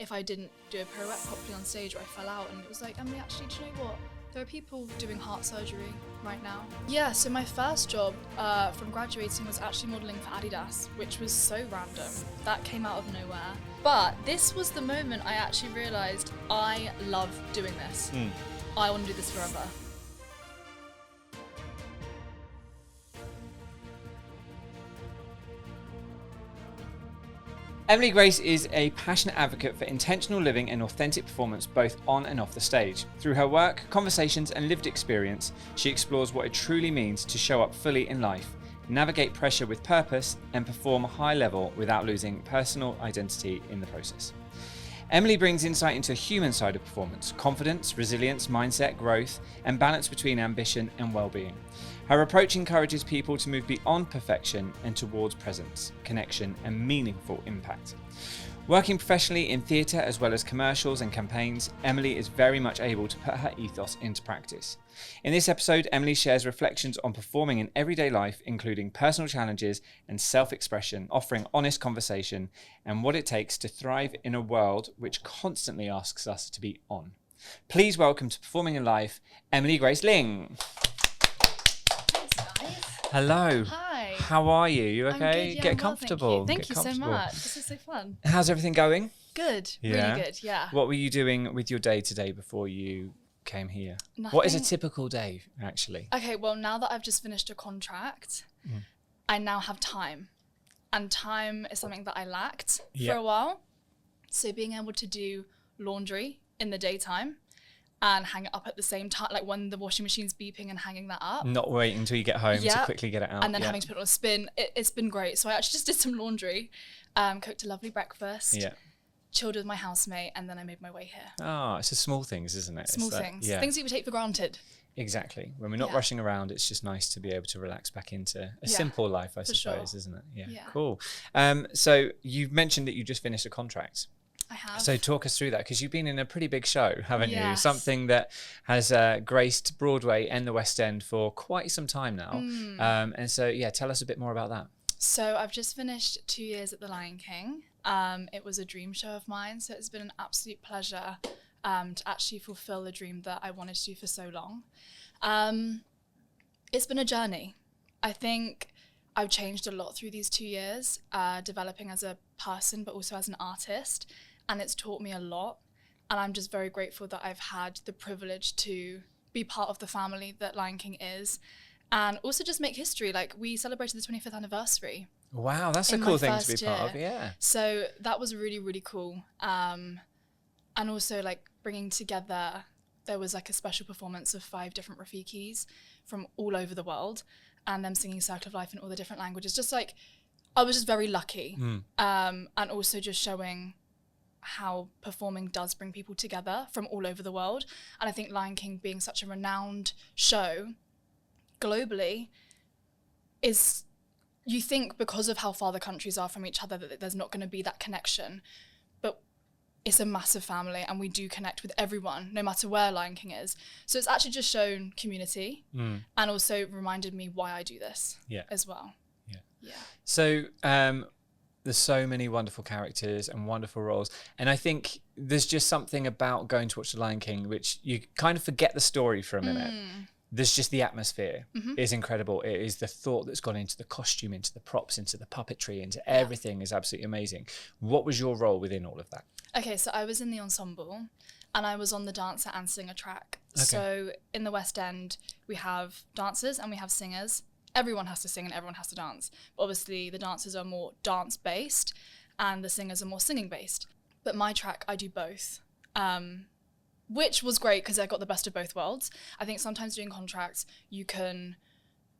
if I didn't do a pirouette properly on stage or I fell out, and it was like, Emily, actually, do you know what? There are people doing heart surgery right now. Yeah, so my first job from graduating was actually modelling for Adidas, which was so random. That came out of nowhere. But this was the moment I actually realised I love doing this. I want to do this forever. Emily Grace is a passionate advocate for intentional living and authentic performance both on and off the stage. Through her work, conversations and lived experience, she explores what it truly means to show up fully in life, navigate pressure with purpose and perform a high level without losing personal identity in the process. Emily brings insight into the human side of performance, confidence, resilience, mindset, growth, and balance between ambition and well-being. Her approach encourages people to move beyond perfection and towards presence, connection, and meaningful impact. Working professionally in theatre as well as commercials and campaigns, Emily is very much able to put her ethos into practice. In this episode, Emily shares reflections on performing in everyday life, including personal challenges and self-expression, offering honest conversation and what it takes to thrive in a world which constantly asks us to be on. Please welcome to Performing in Life, Emily Grace-Ling. Hello. Hi. How are you? You okay? I'm good, yeah, Get comfortable. Thank you so much. This is so fun. How's everything going? Good. Yeah. Really good, yeah. What were you doing with your day today before you came here? Nothing. What is a typical day, actually? Okay, well, now that I've just finished a contract, I now have time. And time is something that I lacked for a while. So being able to do laundry in the daytime and hang it up at the same time, like when the washing machine's beeping and hanging that up. Not waiting until you get home to quickly get it out. And then having to put it on a spin. It's been great. So I actually just did some laundry, cooked a lovely breakfast, chilled with my housemate, and then I made my way here. Oh, it's the small things, isn't it? Small things. Things that we take for granted. Exactly. When we're not rushing around, it's just nice to be able to relax back into a simple life, I suppose, isn't it? Yeah. Cool. So you've mentioned that you just finished a contract. I have. So talk us through that, because you've been in a pretty big show, haven't you? Yes. Something that has graced Broadway and the West End for quite some time now. And so, tell us a bit more about that. So I've just finished 2 years at the Lion King. It was a dream show of mine, so it's been an absolute pleasure to actually fulfill a dream that I wanted to do for so long. It's been a journey. I think I've changed a lot through these 2 years, developing as a person, but also as an artist. And it's taught me a lot. And I'm just very grateful that I've had the privilege to be part of the family that Lion King is. And also just make history. Like, we celebrated the 25th anniversary. Wow, that's a cool thing to be part of, yeah. So that was really, really cool. And also, like, bringing together, there was like a special performance of 5 different Rafikis from all over the world, and them singing Circle of Life in all the different languages. Just like, I was just very lucky. And also just showing how performing does bring people together from all over the world. And I think Lion King, being such a renowned show globally, is, you think because of how far the countries are from each other that there's not going to be that connection, but it's a massive family and we do connect with everyone no matter where Lion King is. So it's actually just shown community and also reminded me why I do this as well. So there's so many wonderful characters and wonderful roles, and I think there's just something about going to watch The Lion King which you kind of forget the story for a minute. There's just the atmosphere is incredible. It is the thought that's gone into the costume, into the props, into the puppetry, into everything is absolutely amazing. What was your role within all of that? Okay, so I was in the ensemble and I was on the dancer and singer track. So in the West End, we have dancers and we have singers. Everyone has to sing and everyone has to dance. But obviously the dancers are more dance-based and the singers are more singing-based. But my track, I do both, which was great because I got the best of both worlds. I think sometimes doing contracts, you can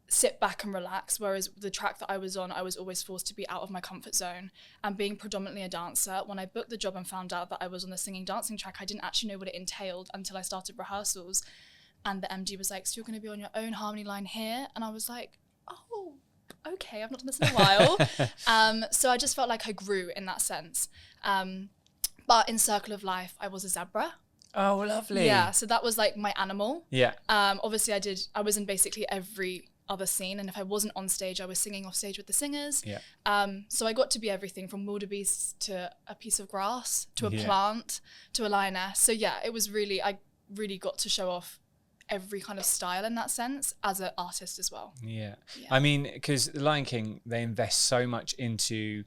sit back and relax, whereas the track that I was on, I was always forced to be out of my comfort zone. And being predominantly a dancer, when I booked the job and found out that I was on the singing dancing track, I didn't actually know what it entailed until I started rehearsals. And the MD was like, so you're going to be on your own harmony line here? And I was like, oh, okay, I've not done this in a while. So I just felt like I grew in that sense. But in Circle of Life, I was a zebra. Oh, lovely. Yeah, so that was like my animal. Yeah. Obviously I was in basically every other scene, and if I wasn't on stage, I was singing off stage with the singers. Yeah. So I got to be everything from wildebeest to a piece of grass to a plant to a lioness. So yeah, it was really, I really got to show off every kind of style in that sense as an artist as well. Yeah. I mean, because The Lion King, they invest so much into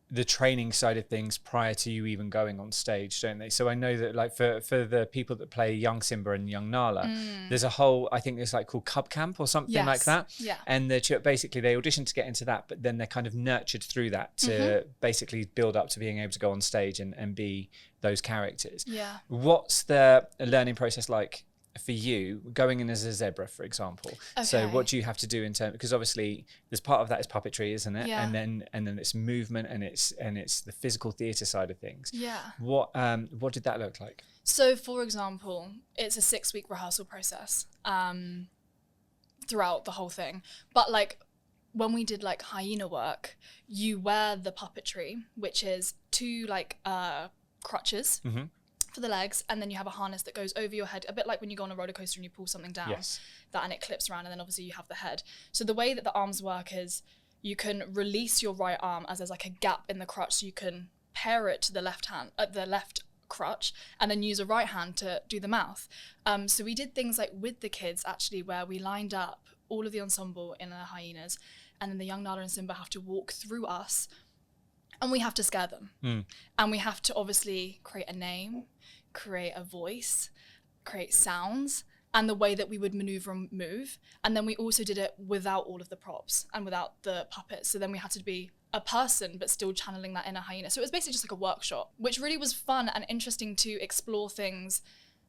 the training side of things prior to you even going on stage, don't they? So I know that like for the people that play young Simba and young Nala, there's a whole, I think it's like called Cub Camp or something like that. Yeah. And basically they audition to get into that, but then they're kind of nurtured through that to basically build up to being able to go on stage and be those characters. Yeah. What's the learning process like for you going in as a zebra, for example? So what do you have to do in terms, because obviously there's part of that is puppetry, isn't it? Yeah. And then it's movement and it's the physical theatre side of things. Yeah. What did that look like? So for example, it's a 6-week rehearsal process throughout the whole thing. But like when we did like hyena work, you wear the puppetry, which is 2 like crutches for the legs, and then you have a harness that goes over your head, a bit like when you go on a roller coaster and you pull something down, that, and it clips around, and then obviously you have the head. So the way that the arms work is you can release your right arm as there's like a gap in the crutch, so you can pair it to the left hand, the left crutch, and then use a right hand to do the mouth. So we did things like with the kids actually, where we lined up all of the ensemble in the hyenas, and then the young Nala and Simba have to walk through us, and we have to scare them. And we have to obviously create a name, create a voice, create sounds, and the way that we would maneuver and move. And then we also did it without all of the props and without the puppets. So then we had to be a person, but still channeling that inner hyena. So it was basically just like a workshop, which really was fun and interesting to explore things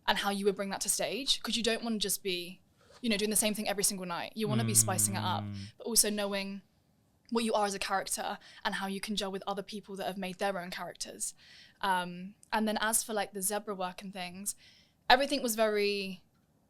and how you would bring that to stage. Because you don't want to just be, you know, doing the same thing every single night. You want to be spicing it up, but also knowing what you are as a character and how you can gel with other people that have made their own characters. And then as for like the zebra work and things, everything was very,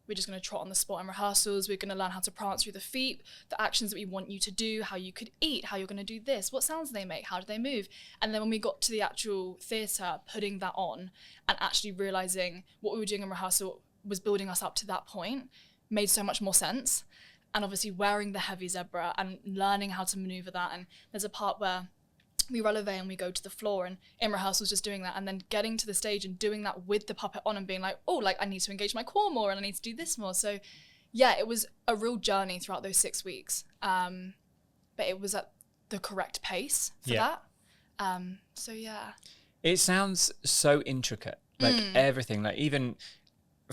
we're just going to trot on the spot in rehearsals. We're going to learn how to prance through the feet, the actions that we want you to do, how you could eat, how you're going to do this, what sounds do they make, how do they move. And then when we got to the actual theatre, putting that on and actually realising what we were doing in rehearsal was building us up to that point made so much more sense. And obviously wearing the heavy zebra and learning how to maneuver that. And there's a part where we releve and we go to the floor, and in rehearsals just doing that, and then getting to the stage and doing that with the puppet on and being like, oh, like I need to engage my core more and I need to do this more. So yeah, it was a real journey throughout those 6 weeks. But it was at the correct pace for that. So yeah. It sounds so intricate, like everything, like even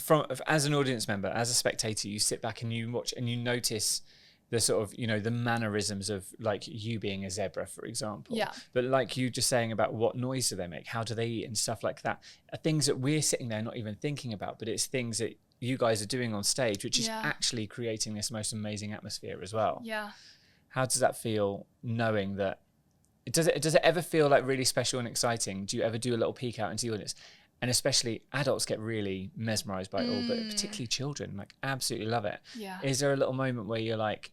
from as an audience member, as a spectator, you sit back and you watch and you notice the sort of, you know, the mannerisms of like you being a zebra, for example. Yeah. But like you just saying about what noise do they make, how do they eat and stuff like that, are things that we're sitting there not even thinking about, but it's things that you guys are doing on stage, which is actually creating this most amazing atmosphere as well. Yeah. How does that feel, knowing that? Does it ever feel like really special and exciting? Do you ever do a little peek out into the audience? And especially adults get really mesmerized by it all, but particularly children, like absolutely love it. Yeah. Is there a little moment where you're like,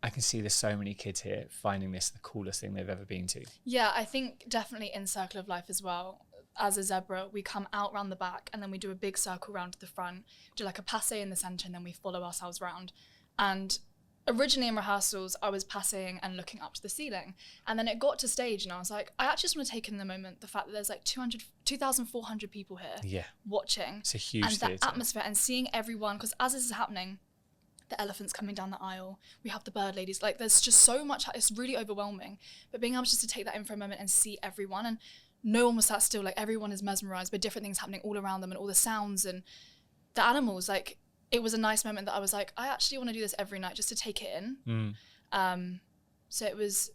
I can see there's so many kids here finding this the coolest thing they've ever been to? Yeah, I think definitely in Circle of Life as well. As a zebra, we come out round the back and then we do a big circle round to the front, do like a passe in the centre, and then we follow ourselves round. And originally in rehearsals, I was passing and looking up to the ceiling. And then it got to stage and I was like, I actually just want to take in the moment, the fact that there's like 2,400 people here watching. It's a huge and theatre. that atmosphere and seeing everyone, because as this is happening, the elephants coming down the aisle, we have the bird ladies, like there's just so much, it's really overwhelming. But being able just to take that in for a moment and see everyone, and no one was sat still, like everyone is mesmerised by different things happening all around them and all the sounds and the animals, like it was a nice moment that I was like, I actually want to do this every night just to take it in. So it was,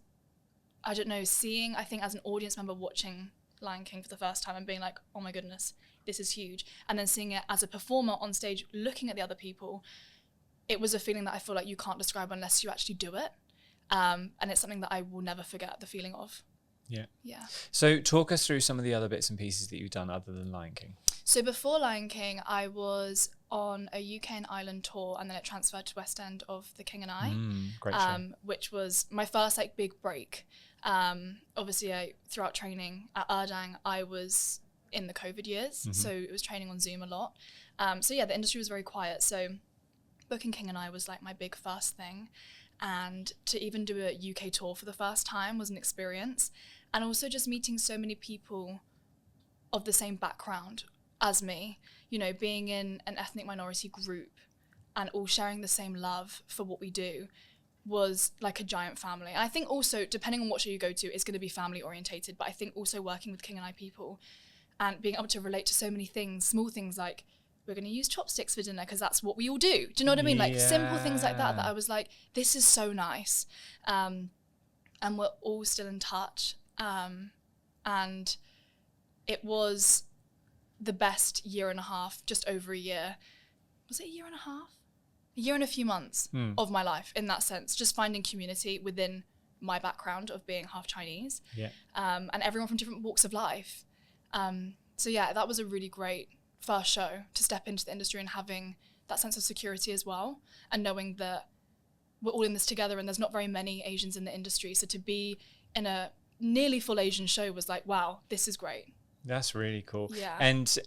I don't know, seeing, I think as an audience member watching Lion King for the first time and being like, oh my goodness, this is huge. And then seeing it as a performer on stage, looking at the other people, it was a feeling that I feel like you can't describe unless you actually do it. And it's something that I will never forget the feeling of. Yeah. Yeah. So talk us through some of the other bits and pieces that you've done other than Lion King. So before Lion King, I was on a UK and Ireland tour, and then it transferred to West End of The King and I, great show. which was my first like big break. Obviously, throughout training at Erdang, I was in the COVID years, so it was training on Zoom a lot. So yeah, the industry was very quiet. So booking King and I was like my big first thing. And to even do a UK tour for the first time was an experience. And also just meeting so many people of the same background as me, you know, being in an ethnic minority group and all sharing the same love for what we do was like a giant family. And I think also, depending on what show you go to, it's going to be family orientated. But I think also working with King and I people and being able to relate to so many things, small things like, we're going to use chopsticks for dinner because that's what we all do. Do you know what I mean? Like simple things like that I was like, this is so nice. And we're all still in touch. And it was the best year and a half, just over a year. Was it a year and a half? A year and a few months of my life in that sense, just finding community within my background of being half Chinese. And everyone from different walks of life. So yeah, that was a really great first show to step into the industry and having that sense of security as well, and knowing that we're all in this together and there's not very many Asians in the industry. So to be in a nearly full Asian show was like, wow, this is great. That's really cool. Yeah. And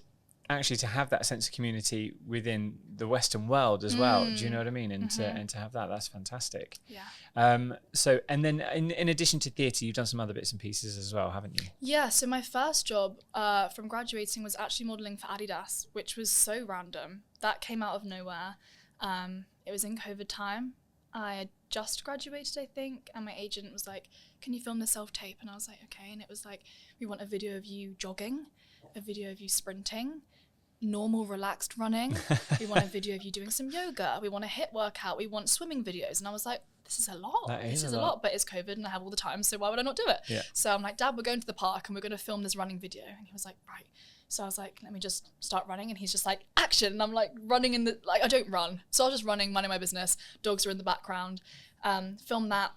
actually to have that sense of community within the Western world as well, do you know what I mean? And to have that's fantastic. Yeah. So, and then in addition to theatre, you've done some other bits and pieces as well, haven't you? Yeah, so my first job from graduating was actually modelling for Adidas, which was so random. That came out of nowhere. It was in COVID time. I had just graduated, I think, and my agent was like, can you film the self-tape? And I was like, okay. And it was like, we want a video of you jogging, a video of you sprinting, normal relaxed running. We want a video of you doing some yoga. We want a HIIT workout. We want swimming videos. And I was like, this is a lot. This is a lot, but it's COVID and I have all the time, so why would I not do it? Yeah. So I'm like, Dad, we're going to the park and we're going to film this running video. And he was like, right. So I was like, let me just start running. And he's just like, action. And I'm like running in the, like, I don't run. So I was just running, minding my business. Dogs are in the background. Filmed that,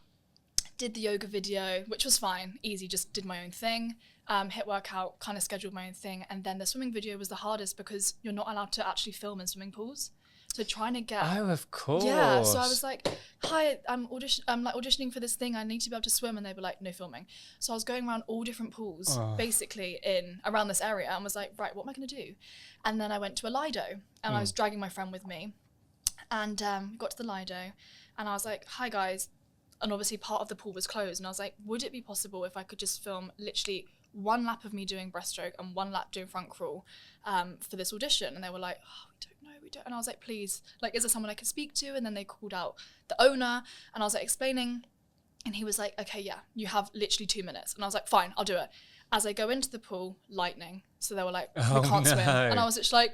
did the yoga video, which was fine, easy, just did my own thing. HIIT workout, kind of scheduled my own thing. And then the swimming video was the hardest because you're not allowed to actually film in swimming pools. So trying to get... Oh, of course. Yeah, so I was like, hi, I'm auditioning for this thing. I need to be able to swim. And they were like, no filming. So I was going around all different pools, basically around this area, and was like, right, what am I going to do? And then I went to a Lido, and I was dragging my friend with me. And got to the Lido, and I was like, hi, guys. And obviously part of the pool was closed. And I was like, would it be possible if I could just film literally one lap of me doing breaststroke and one lap doing front crawl for this audition? And they were like, oh, we don't. And I was like, please, like, is there someone I could speak to? And then they called out the owner, and I was like explaining, and he was like, okay, yeah, you have literally 2 minutes. And I was like, fine, I'll do it. As I go into the pool, lightning. So they were like, we can't swim. And I was just like,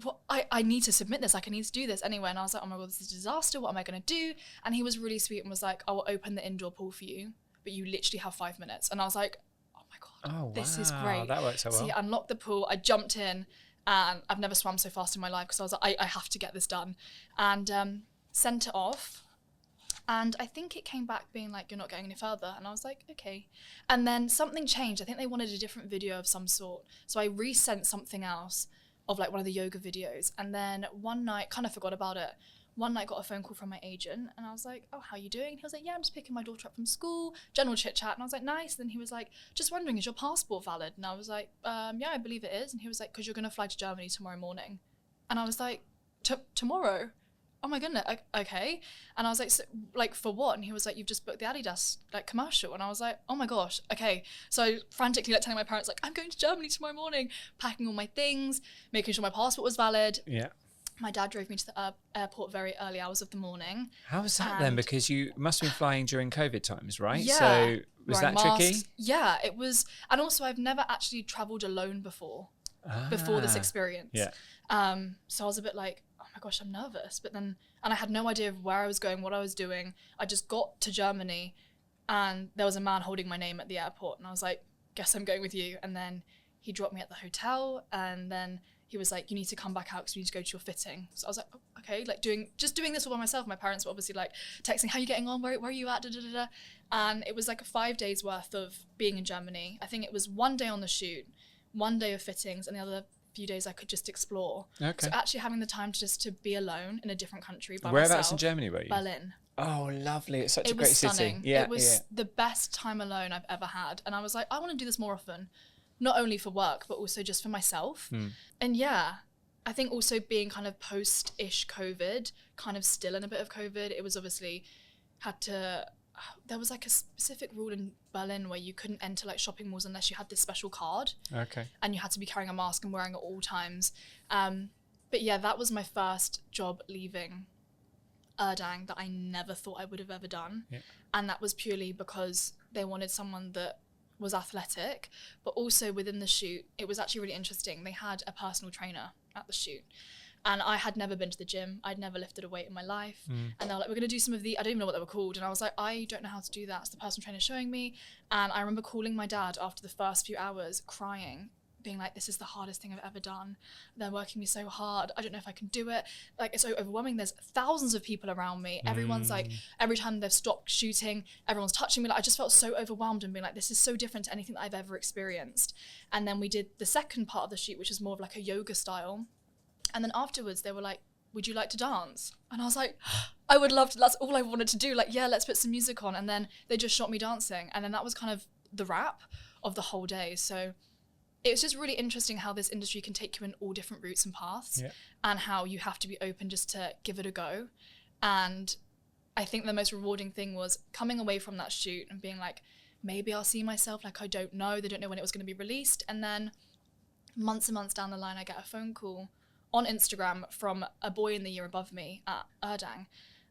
what? I need to submit this. Like, I need to do this anyway. And I was like, oh my God, this is a disaster. What am I going to do? And he was really sweet and was like, I will open the indoor pool for you, but you literally have 5 minutes. And I was like, oh my God, this is great. That worked so well. So he unlocked the pool. I jumped in, and I've never swum so fast in my life because I was like, I have to get this done. And sent it off. And I think it came back being like, you're not going any further. And I was like, okay. And then something changed. I think they wanted a different video of some sort. So I resent something else of like one of the yoga videos. And then one night, kind of forgot about it. One night got a phone call from my agent, and I was like, oh, how are you doing? And he was like, yeah, I'm just picking my daughter up from school, general chit chat. And I was like, nice. And then he was like, just wondering, is your passport valid? And I was like, yeah, I believe it is. And he was like, because you're going to fly to Germany tomorrow morning. And I was like, tomorrow? Oh my goodness, okay. And I was like, so, like, for what? And he was like, you've just booked the Adidas like commercial. And I was like, oh my gosh, okay. So frantically like telling my parents, like, I'm going to Germany tomorrow morning, packing all my things, making sure my passport was valid. Yeah. My dad drove me to the airport very early hours of the morning. How was that then? Because you must have been flying during COVID times, right? Yeah. So was that masks. tricky? Yeah, it was. And also I've never actually traveled alone before this experience. Yeah. So I was a bit like, oh my gosh, I'm nervous. But then, and I had no idea of where I was going, what I was doing. I just got to Germany, and there was a man holding my name at the airport. And I was like, guess I'm going with you. And then he dropped me at the hotel, and then he was like, you need to come back out because we need to go to your fitting. So I was like, oh, okay, like doing this all by myself. My parents were obviously like texting, how are you getting on? Where are you at? Da, da, da, da. And it was like a 5 days worth of being in Germany. I think it was 1 day on the shoot, 1 day of fittings, and the other few days I could just explore. Okay. So actually having the time to be alone in a different country by Whereabouts myself. in Germany were you? Berlin. Oh, lovely. It's such a It great was stunning. city. Yeah, it was the best time alone I've ever had. And I was like, I want to do this more often. Not only for work, but also just for myself. And yeah, I think also being kind of post-ish COVID, kind of still in a bit of COVID, it was obviously there was like a specific rule in Berlin where you couldn't enter like shopping malls unless you had this special card. Okay. And you had to be carrying a mask and wearing it at all times. But yeah, that was my first job leaving Erdang that I never thought I would have ever done. Yeah. And that was purely because they wanted someone that was athletic, but also within the shoot, it was actually really interesting. They had a personal trainer at the shoot. And I had never been to the gym. I'd never lifted a weight in my life. And they were like, we're going to do some of the, I don't even know what they were called. And I was like, I don't know how to do that. So the personal trainer showing me. And I remember calling my dad after the first few hours, crying, being like, this is the hardest thing I've ever done. They're working me so hard. I don't know if I can do it. Like, it's so overwhelming. There's thousands of people around me. Everyone's like, every time they've stopped shooting, everyone's touching me. Like, I just felt so overwhelmed and being like, this is so different to anything that I've ever experienced. And then we did the second part of the shoot, which is more of like a yoga style. And then afterwards they were like, would you like to dance? And I was like, I would love to. That's all I wanted to do. Like, yeah, let's put some music on. And then they just shot me dancing. And then that was kind of the wrap of the whole day. So it was just really interesting how this industry can take you in all different routes and paths, and how you have to be open just to give it a go. And I think the most rewarding thing was coming away from that shoot and being like, maybe I'll see myself. Like, I don't know. They don't know when it was going to be released. And then months and months down the line, I get a phone call on Instagram from a boy in the year above me at Erdang.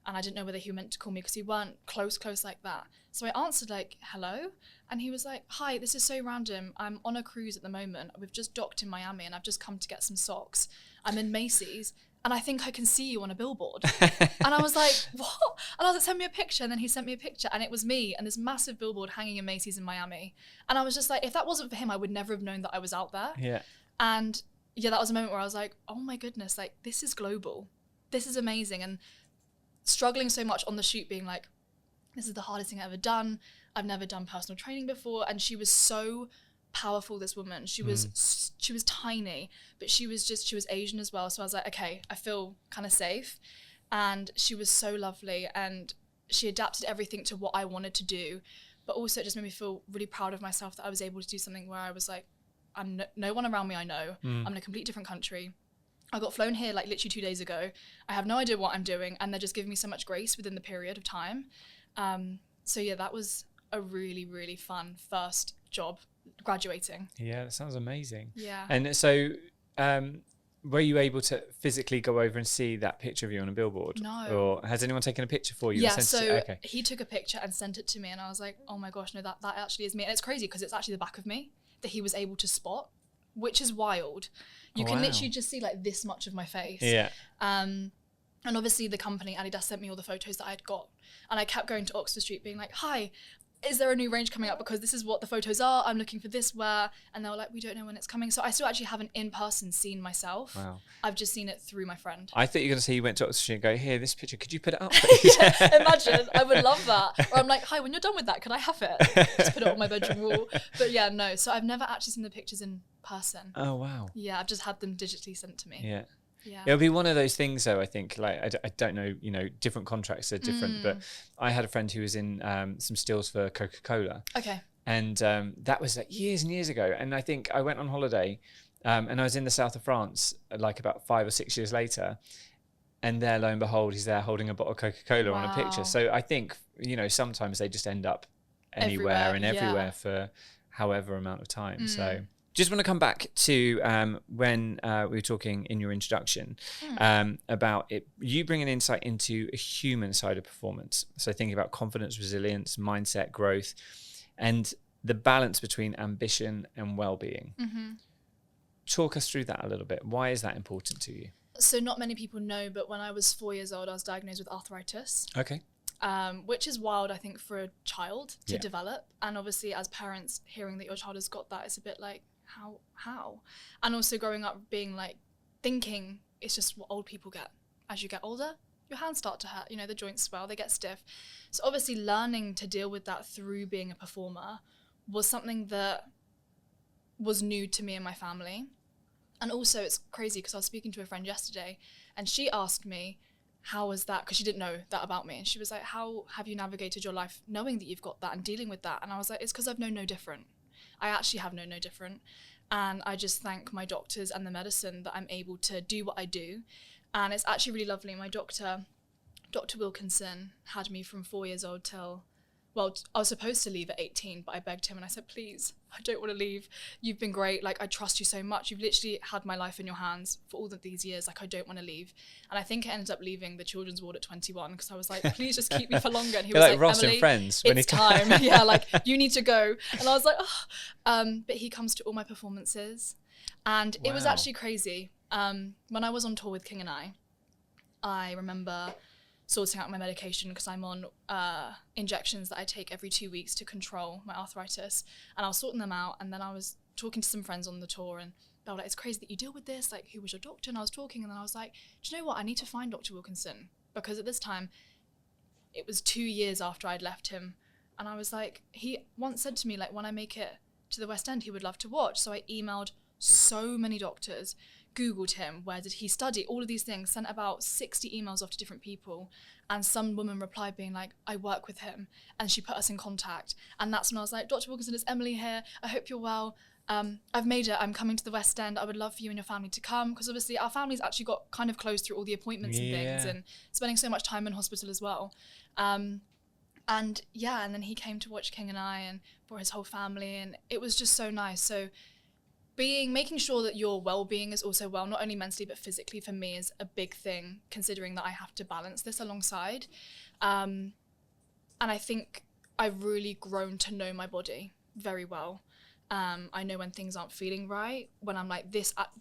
And I didn't know whether he meant to call me because he weren't close like that. So I answered like, hello? And he was like, hi, this is so random. I'm on a cruise at the moment. We've just docked in Miami and I've just come to get some socks. I'm in Macy's and I think I can see you on a billboard. And I was like, what? And I was like, send me a picture. And then he sent me a picture and it was me and this massive billboard hanging in Macy's in Miami. And I was just like, if that wasn't for him, I would never have known that I was out there. Yeah. And yeah, that was a moment where I was like, oh my goodness, like this is global. This is amazing. And struggling so much on the shoot being like, this is the hardest thing I've ever done. I've never done personal training before. And she was so powerful, this woman. She was tiny, but she was Asian as well. So I was like, okay, I feel kind of safe. And she was so lovely and she adapted everything to what I wanted to do. But also it just made me feel really proud of myself that I was able to do something where I was like, I'm no one around me I know. I'm in a completely different country. I got flown here like literally 2 days ago. I have no idea what I'm doing and they're just giving me so much grace within the period of time. So yeah, that was a really, really fun first job graduating. Yeah, that sounds amazing. Yeah. And so were you able to physically go over and see that picture of you on a billboard? No. Or has anyone taken a picture for you? Yeah, he took a picture and sent it to me and I was like, oh my gosh, no, that actually is me. And it's crazy because it's actually the back of me that he was able to spot, which is wild. You can literally just see like this much of my face. Yeah. And obviously the company Adidas sent me all the photos that I'd got. And I kept going to Oxford Street being like, hi, is there a new range coming up? Because this is what the photos are. I'm looking for this wear. And they were like, we don't know when it's coming. So I still actually haven't in person seen myself. Wow. I've just seen it through my friend. I thought you were going to say you went to Oxford Street and go, here, this picture, could you put it up? Yeah, imagine. I would love that. Or I'm like, hi, when you're done with that, could I have it? Just put it on my bedroom wall. But yeah, no. So I've never actually seen the pictures in person. Oh, wow. Yeah, I've just had them digitally sent to me. Yeah. Yeah. It'll be one of those things though, I think, like, I don't know, different contracts are different, but I had a friend who was in some stills for Coca-Cola. Okay. And that was like years and years ago. And I think I went on holiday and I was in the south of France, like about 5 or 6 years later. And there, lo and behold, he's there holding a bottle of Coca-Cola on a picture. So I think, sometimes they just end up anywhere and everywhere for however amount of time. So just want to come back to when we were talking in your introduction about it, you bring an insight into a human side of performance. So thinking about confidence, resilience, mindset, growth, and the balance between ambition and well-being. Talk us through that a little bit. Why is that important to you? So not many people know, but when I was 4 years old, I was diagnosed with arthritis. Okay. Which is wild, I think, for a child to develop. And obviously as parents, hearing that your child has got that, it's a bit like, how? And also growing up being like, thinking it's just what old people get. As you get older, your hands start to hurt, the joints swell, they get stiff. So obviously learning to deal with that through being a performer was something that was new to me and my family. And also it's crazy because I was speaking to a friend yesterday and she asked me, how was that? Because she didn't know that about me. And she was like, how have you navigated your life knowing that you've got that and dealing with that? And I was like, it's because I've known no different. I actually have known no different. And I just thank my doctors and the medicine that I'm able to do what I do. And it's actually really lovely. My doctor, Dr. Wilkinson, had me from 4 years old till, well, I was supposed to leave at 18, but I begged him and I said, please, I don't want to leave. You've been great. Like, I trust you so much. You've literally had my life in your hands for all of these years. Like, I don't want to leave. And I think I ended up leaving the children's ward at 21 because I was like, please just keep me for longer. And he was like, Ross Emily, and Friends. It's time. Yeah, like, you need to go. And I was like, oh. But he comes to all my performances. And it was actually crazy. When I was on tour with King and I remember sorting out my medication because I'm on injections that I take every 2 weeks to control my arthritis. And I was sorting them out, and then I was talking to some friends on the tour, and they were like, it's crazy that you deal with this, like, who was your doctor? And I was talking, and then I was like, do you know what, I need to find Dr. Wilkinson, because at this time, it was 2 years after I'd left him, and I was like, he once said to me, like, when I make it to the West End, he would love to watch. So I emailed so many doctors, Googled him, where did he study, all of these things, sent about 60 emails off to different people, and some woman replied being like, I work with him, and she put us in contact. And that's when I was like, Dr. Wilkinson, it's Emily here, I hope you're well. I've made it, I'm coming to the West End, I would love for you and your family to come, because obviously our family's actually got kind of close through all the appointments and things, and spending so much time in hospital as well. And then he came to watch King and I, and brought his whole family, and it was just so nice. So making sure that your well-being is also well, not only mentally but physically, for me is a big thing, considering that I have to balance this alongside. And I think I've really grown to know my body very well. I know when things aren't feeling right, when I'm like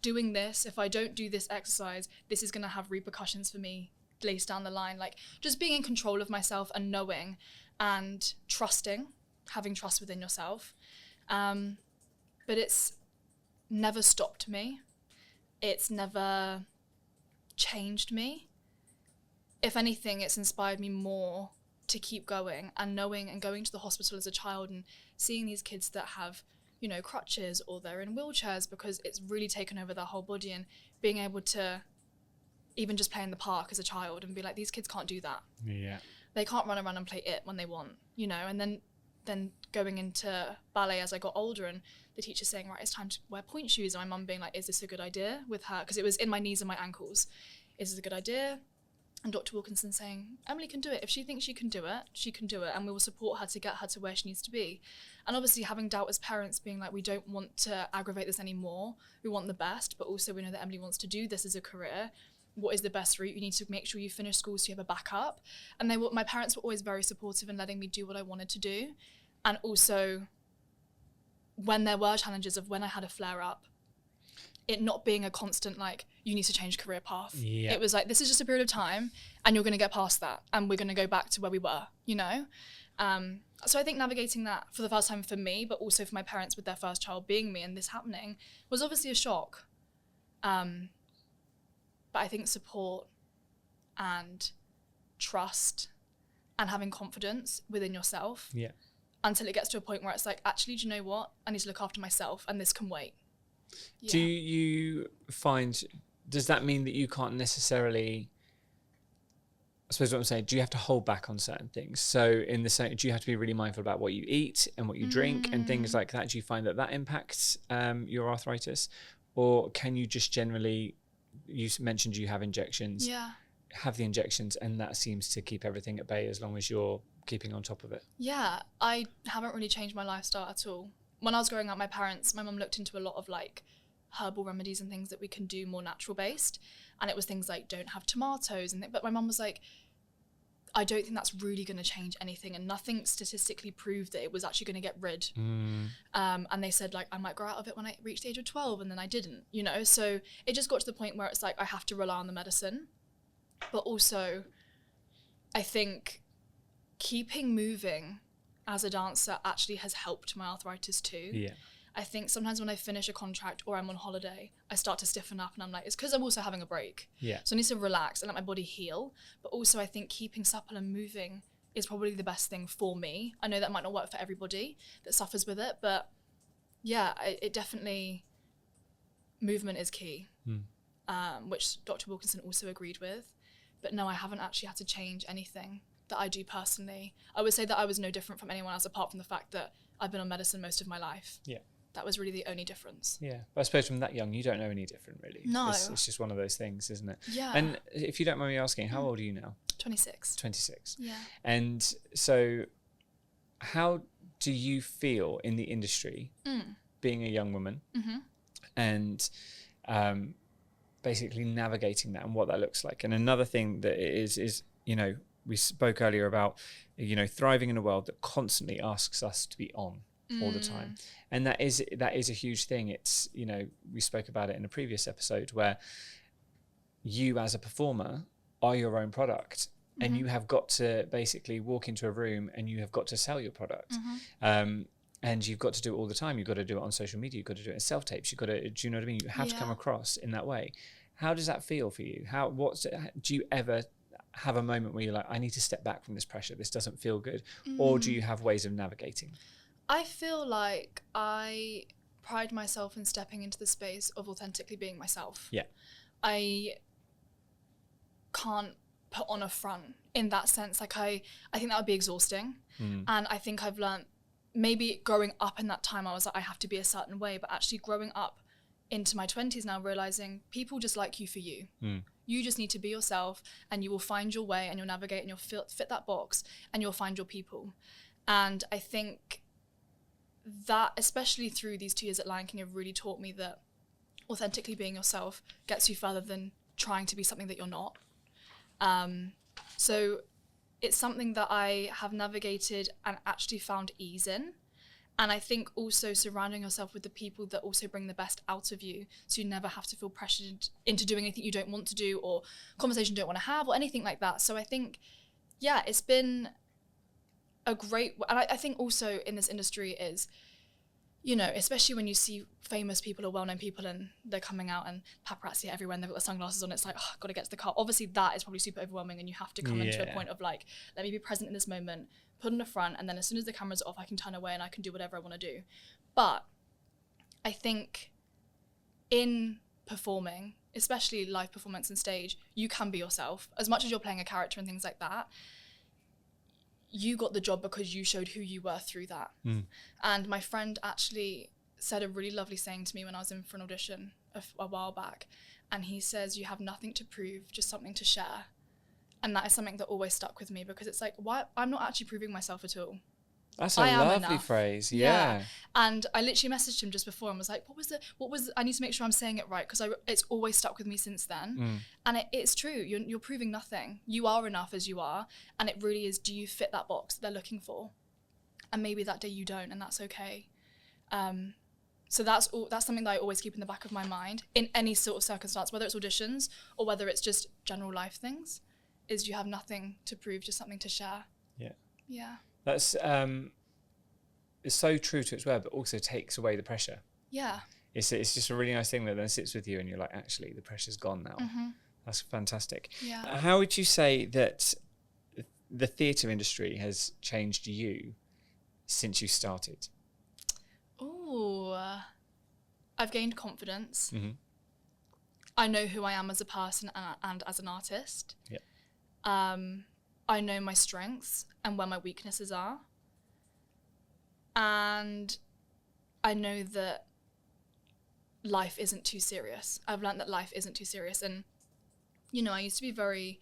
doing this, if I don't do this exercise, this is going to have repercussions for me later down the line. Like, just being in control of myself and knowing and trusting, having trust within yourself. But it's never stopped me. It's never changed me. If anything, it's inspired me more to keep going, and knowing and going to the hospital as a child and seeing these kids that have, you know, crutches or they're in wheelchairs, because it's really taken over their whole body, and being able to even just play in the park as a child and be like, these kids can't do that. Yeah. They can't run around and play it when they want, you know. And then going into ballet as I got older, and the teacher saying, right, it's time to wear point shoes, and my mum being like, is this a good idea with her? Because it was in my knees and my ankles. Is this a good idea? And Dr. Wilkinson saying, Emily can do it. If she thinks she can do it, she can do it, and we will support her to get her to where she needs to be. And obviously having doubt as parents, being like, we don't want to aggravate this anymore. We want the best, but also we know that Emily wants to do this as a career. What is the best route? You need to make sure you finish school so you have a backup. And my parents were always very supportive in letting me do what I wanted to do. And also, when there were challenges of when I had a flare up, it not being a constant, like, you need to change career path. Yeah. It was like, this is just a period of time and you're going to get past that and we're going to go back to where we were, you know? So I think navigating that for the first time for me, but also for my parents with their first child being me and this happening, was obviously a shock. But I think support and trust and having confidence within yourself. Yeah. Until it gets to a point where it's like, actually, do you know what? I need to look after myself and this can wait. Yeah. Do you find, does that mean that you can't necessarily, I suppose what I'm saying, do you have to hold back on certain things? So in the same, do you have to be really mindful about what you eat and what you drink and things like that? Do you find that impacts your arthritis? Or can you just generally, you mentioned you have injections, have the injections, and that seems to keep everything at bay as long as you're keeping on top of it? Yeah, I haven't really changed my lifestyle at all. When I was growing up, my mum looked into a lot of like herbal remedies and things that we can do more natural based. And it was things like, don't have tomatoes. But my mum was like, I don't think that's really going to change anything. And nothing statistically proved that it was actually going to get rid. And they said, like, I might grow out of it when I reached the age of 12. And then I didn't, you know? So it just got to the point where it's like, I have to rely on the medicine. But also, I think keeping moving as a dancer actually has helped my arthritis too. Yeah. I think sometimes when I finish a contract or I'm on holiday, I start to stiffen up and I'm like, it's because I'm also having a break. Yeah. So I need to relax and let my body heal. But also I think keeping supple and moving is probably the best thing for me. I know that might not work for everybody that suffers with it, but yeah, it definitely, movement is key, which Dr. Wilkinson also agreed with. But no, I haven't actually had to change anything that I do personally. I would say that I was no different from anyone else apart from the fact that I've been on medicine most of my life. Yeah. That was really the only difference. Yeah, but I suppose from that young, you don't know any different, really. No. It's just one of those things, isn't it? Yeah. And if you don't mind me asking, how old are you now? 26. 26. Yeah. And so how do you feel in the industry, being a young woman, and basically navigating that and what that looks like? And another thing that it is, you know, we spoke earlier about, you know, thriving in a world that constantly asks us to be on all the time. And that is a huge thing. It's, you know, we spoke about it in a previous episode where you as a performer are your own product, and you have got to basically walk into a room and you have got to sell your product. And you've got to do it all the time. You've got to do it on social media. You've got to do it in self-tapes. You've got to, do you know what I mean? You have to come across in that way. How does that feel for you? Do you ever have a moment where you're like, I need to step back from this pressure, this doesn't feel good? Or do you have ways of navigating? I feel like I pride myself in stepping into the space of authentically being myself. Yeah. I can't put on a front in that sense. Like I think that would be exhausting. And I think I've learned, maybe growing up in that time, I was like, I have to be a certain way, but actually growing up into my 20s now, realizing people just like you for you. You just need to be yourself, and you will find your way, and you'll navigate, and you'll fit that box, and you'll find your people. And I think that, especially through these 2 years at Lion King, have really taught me that authentically being yourself gets you further than trying to be something that you're not. So it's something that I have navigated and actually found ease in. And I think also surrounding yourself with the people that also bring the best out of you, so you never have to feel pressured into doing anything you don't want to do, or conversation you don't want to have, or anything like that. So I think, yeah, it's been a great, and I think also in this industry is, you know, especially when you see famous people or well-known people and they're coming out and paparazzi everywhere and they've got their sunglasses on, it's like, oh, I've got to get to the car. Obviously that is probably super overwhelming, and you have to come into a point of like, let me be present in this moment, put on the front, and then as soon as the camera's off, I can turn away and I can do whatever I want to do. But I think in performing, especially live performance and stage, you can be yourself. As much as you're playing a character and things like that, you got the job because you showed who you were through that. And my friend actually said a really lovely saying to me when I was in for an audition a while back, and he says, you have nothing to prove, just something to share. And that is something that always stuck with me, because it's like, why? I'm not actually proving myself at all. That's a lovely phrase. Yeah. And I literally messaged him just before and was like, what was, I need to make sure I'm saying it right, because it's always stuck with me since then. And it's true. You're proving nothing. You are enough as you are. And it really is, do you fit that box that they're looking for? And maybe that day you don't, and that's okay. So that's something that I always keep in the back of my mind in any sort of circumstance, whether it's auditions or whether it's just general life things, is you have nothing to prove, just something to share. Yeah. That's it's so true to its word, but also takes away the pressure. Yeah. It's just a really nice thing that then sits with you and you're like, actually, the pressure's gone now. That's fantastic. Yeah. How would you say that the theatre industry has changed you since you started? Oh, I've gained confidence. I know who I am as a person and as an artist. I know my strengths and where my weaknesses are. And I know that life isn't too serious. I've learned that life isn't too serious. And, you know, I used to be very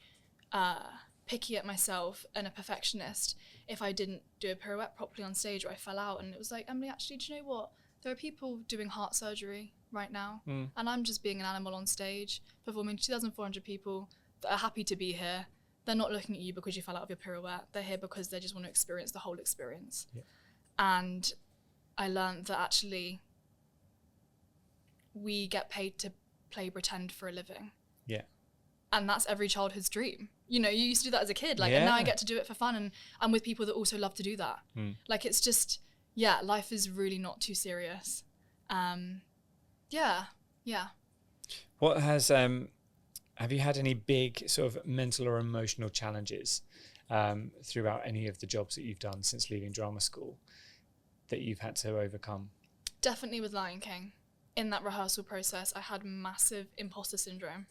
picky at myself and a perfectionist if I didn't do a pirouette properly on stage or I fell out. And it was like, Emily, actually, do you know what? There are people doing heart surgery right now. And I'm just being an animal on stage, performing to 2,400 people that are happy to be here. They're not looking at you because you fell out of your pirouette. They're here because they just want to experience the whole experience. And I learned that actually we get paid to play pretend for a living. And that's every childhood's dream. You know, you used to do that as a kid, like, and now I get to do it for fun, and I'm with people that also love to do that. Like, it's just, life is really not too serious. What has, have you had any big sort of mental or emotional challenges throughout any of the jobs that you've done since leaving drama school that you've had to overcome? Definitely with Lion King. In that rehearsal process, I had massive imposter syndrome.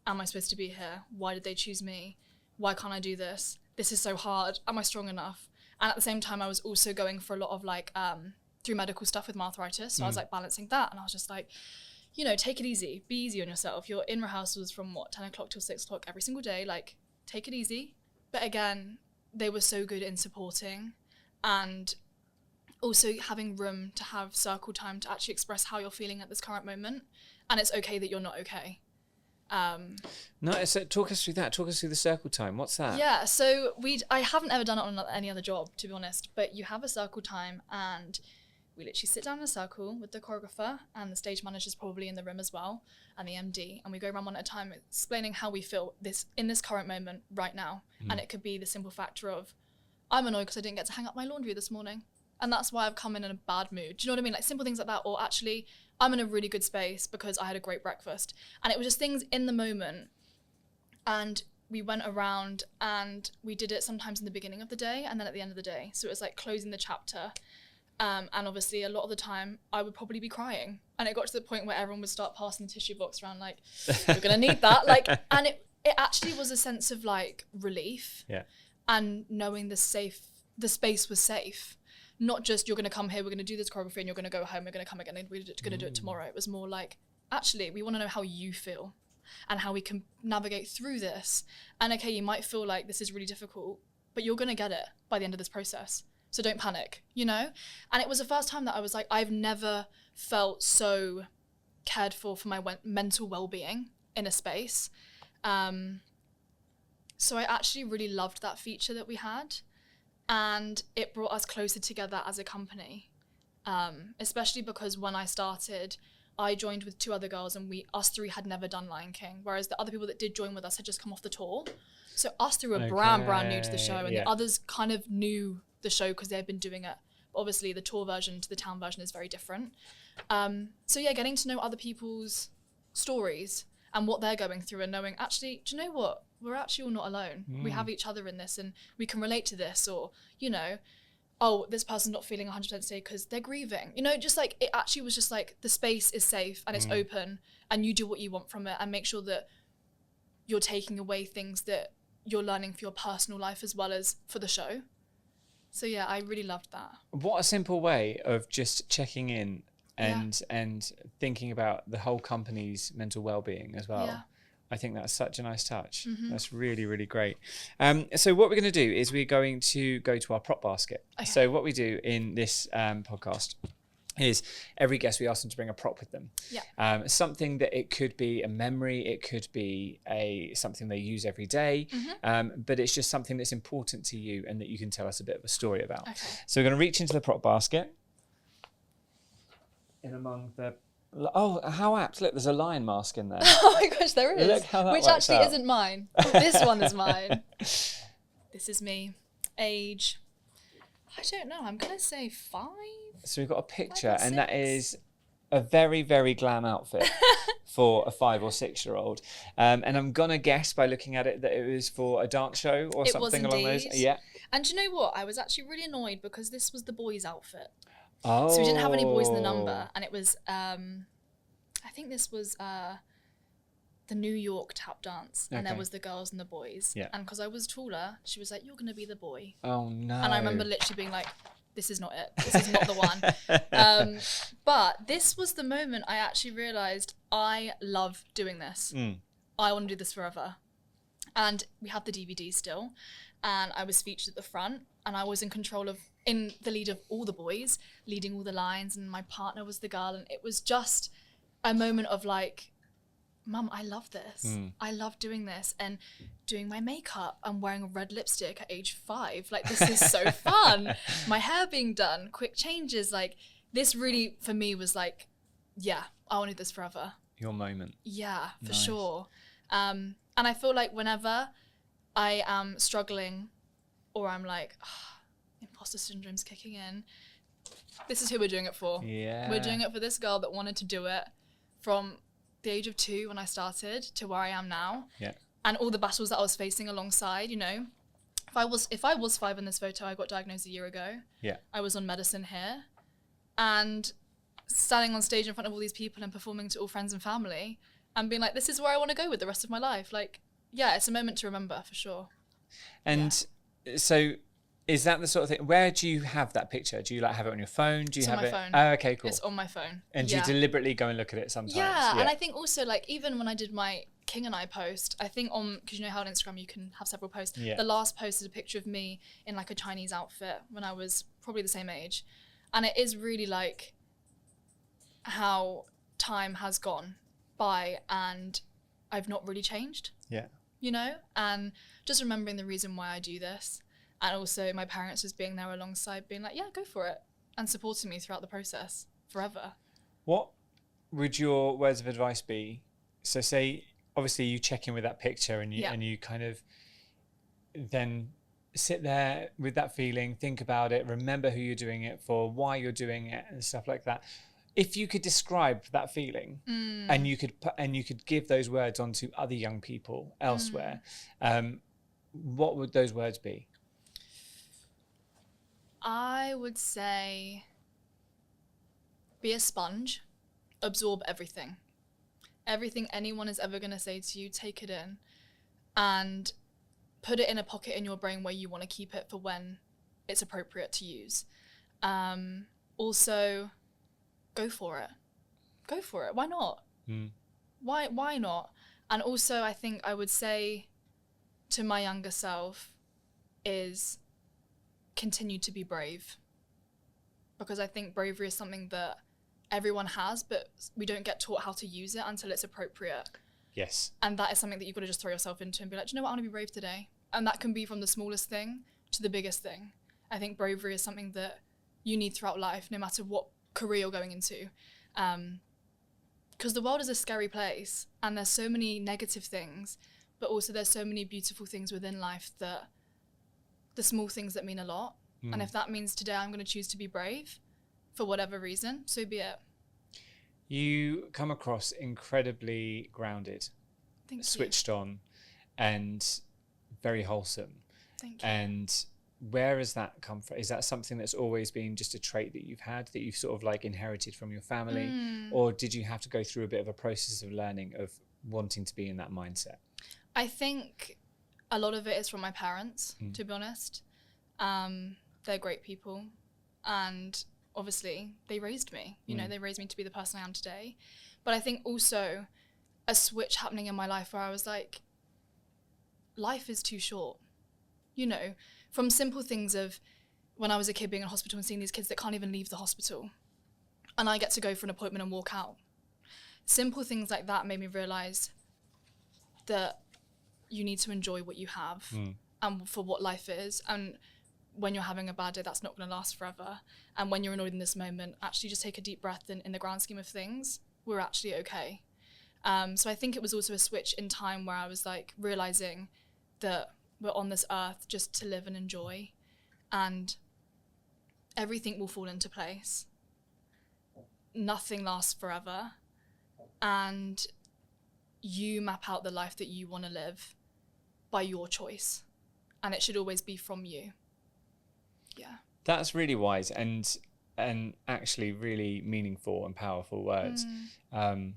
Am I supposed to be here? Why did they choose me? Why can't I do this? This is so hard. Am I strong enough? And at the same time, I was also going for a lot of like through medical stuff with my arthritis. So I was like balancing that, and I was just like, you know, take it easy, be easy on yourself. You're in rehearsals from 10 o'clock till 6 o'clock every single day. Like, take it easy. But again, they were so good in supporting and also having room to have circle time to actually express how you're feeling at this current moment. And it's okay that you're not okay. No, so talk us through that. Talk us through the circle time. What's that? Yeah, so I haven't ever done it on any other job, to be honest, but you have a circle time and we literally sit down in a circle with the choreographer, and the stage manager's probably in the room as well, and the MD, and we go around one at a time explaining how we feel in this current moment right now. And it could be the simple factor of, I'm annoyed because I didn't get to hang up my laundry this morning, and that's why I've come in a bad mood. Do you know what I mean? Like simple things like that. Or actually, I'm in a really good space because I had a great breakfast. And it was just things in the moment. And we went around and we did it sometimes in the beginning of the day and then at the end of the day. So it was like closing the chapter. And obviously a lot of the time I would probably be crying. And it got to the point where everyone would start passing the tissue box around like, you're going to need that. Like, and it actually was a sense of like relief. Yeah. And knowing the space was safe. Not just, you're going to come here, we're going to do this choreography and you're going to go home, we're going to come again and we're going to do it tomorrow. It was more like, actually, we want to know how you feel and how we can navigate through this. And okay, you might feel like this is really difficult, but you're going to get it by the end of this process. So don't panic, you know? And it was the first time that I was like, I've never felt so cared for my mental well-being in a space. So I actually really loved that feature that we had. And it brought us closer together as a company, especially because when I started, I joined with 2 other girls and us 3 had never done Lion King, whereas the other people that did join with us had just come off the tour. So us 3 were brand new to the show, and the others kind of knew the show because they had been doing it. Obviously, the tour version to the town version is very different. So yeah, getting to know other people's stories and what they're going through and knowing, actually, do you know what? We're actually all not alone. We have each other in this and we can relate to this, or, you know, oh, this person's not feeling 100% today because they're grieving. You know, just like, it actually was just like, the space is safe and it's open and you do what you want from it and make sure that you're taking away things that you're learning for your personal life as well as for the show. So yeah, I really loved that. What a simple way of just checking in and thinking about the whole company's mental well-being as well. Yeah. I think that's such a nice touch. That's really, really great. So what we're going to do is we're going to go to our prop basket. Okay. So what we do in this podcast is every guest, we ask them to bring a prop with them. Yeah. Something that it could be a memory, it could be something they use every day, but it's just something that's important to you and that you can tell us a bit of a story about. Okay. So we're going to reach into the prop basket. In among the... Oh, how apt. Look, there's a lion mask in there. Oh my gosh, there is. Look how that Which works actually out. isn't mine. This one is mine. This is me. Age, I don't know. I'm going to say 5. So we've got a picture, and that is a very, very glam outfit for a 5 or 6-year-old. And I'm going to guess by looking at it that it was for a dance show or something along those. Yeah. And do you know what? I was actually really annoyed because this was the boys' outfit. Oh. So we didn't have any boys in the number, and it was, I think this was the New York tap dance, and there was the girls and the boys. Yeah. And because I was taller, she was like, "You're going to be the boy." Oh no. And I remember literally being like, "This is not it. This is not the one." But this was the moment I actually realised I love doing this. I want to do this forever. And we had the DVD still, and I was featured at the front, and I was in the lead of all the boys, leading all the lines, and my partner was the girl, and it was just a moment of like, Mum, I love this. I love doing this and doing my makeup. I'm wearing a red lipstick at age 5. Like, this is so fun. My hair being done, quick changes. Like, this really, for me, was like, yeah, I want to do this forever. Your moment. Yeah, for sure. And I feel like whenever I am struggling or I'm like, imposter syndrome's kicking in, this is who we're doing it for. Yeah. We're doing it for this girl that wanted to do it from the age of 2 when I started to where I am now. Yeah. And all the battles that I was facing alongside, you know. If I was 5 in this photo, I got diagnosed a year ago. Yeah. I was on medicine here. And standing on stage in front of all these people and performing to all friends and family and being like, this is where I want to go with the rest of my life. Like, yeah, it's a moment to remember for sure. And so Is that the sort of thing? Where do you have that picture? Do you like have it on your phone? Do you It's have on my it? phone. Oh, okay, cool. It's on my phone. And do you deliberately go and look at it sometimes? Yeah, and I think also like even when I did my King and I post, I think because you know how on Instagram you can have several posts. Yeah. The last post is a picture of me in like a Chinese outfit when I was probably the same age, and it is really like how time has gone by and I've not really changed. Yeah. You know, and just remembering the reason why I do this. And also my parents just being there alongside, being like, yeah, go for it. And supporting me throughout the process forever. What would your words of advice be? So say, obviously you check in with that picture and you kind of then sit there with that feeling, think about it, remember who you're doing it for, why you're doing it and stuff like that. If you could describe that feeling and you could give those words onto other young people elsewhere, what would those words be? I would say be a sponge, absorb everything. Everything anyone is ever going to say to you, take it in and put it in a pocket in your brain where you want to keep it for when it's appropriate to use. Also, go for it. Go for it. Why not? Why not? And also, I think I would say to my younger self is continue to be brave, because I think bravery is something that everyone has, but we don't get taught how to use it until it's appropriate. Yes. And that is something that you've got to just throw yourself into and be like, do you know what, I want to be brave today. And that can be from the smallest thing to the biggest thing. I think bravery is something that you need throughout life, no matter what career you're going into. Because the world is a scary place and there's so many negative things, but also there's so many beautiful things within life, that the small things that mean a lot. And if that means today I'm going to choose to be brave for whatever reason, so be it. You come across incredibly grounded, switched on, and very wholesome. Thank you. And where has that come from? Is that something that's always been just a trait that you've had, that you've sort of like inherited from your family? Or did you have to go through a bit of a process of learning, of wanting to be in that mindset? I think a lot of it is from my parents, to be honest. They're great people. And obviously they raised me, you know, they raised me to be the person I am today. But I think also a switch happening in my life where I was like, life is too short. You know, from simple things of when I was a kid being in hospital and seeing these kids that can't even leave the hospital and I get to go for an appointment and walk out. Simple things like that made me realize that you need to enjoy what you have and for what life is. And when you're having a bad day, that's not going to last forever. And when you're annoyed in this moment, actually just take a deep breath, and in the grand scheme of things, we're actually okay. So I think it was also a switch in time where I was like realizing that we're on this earth just to live and enjoy, and everything will fall into place. Nothing lasts forever, and you map out the life that you want to live by your choice, and it should always be from you. Yeah. That's really wise and actually really meaningful and powerful words. And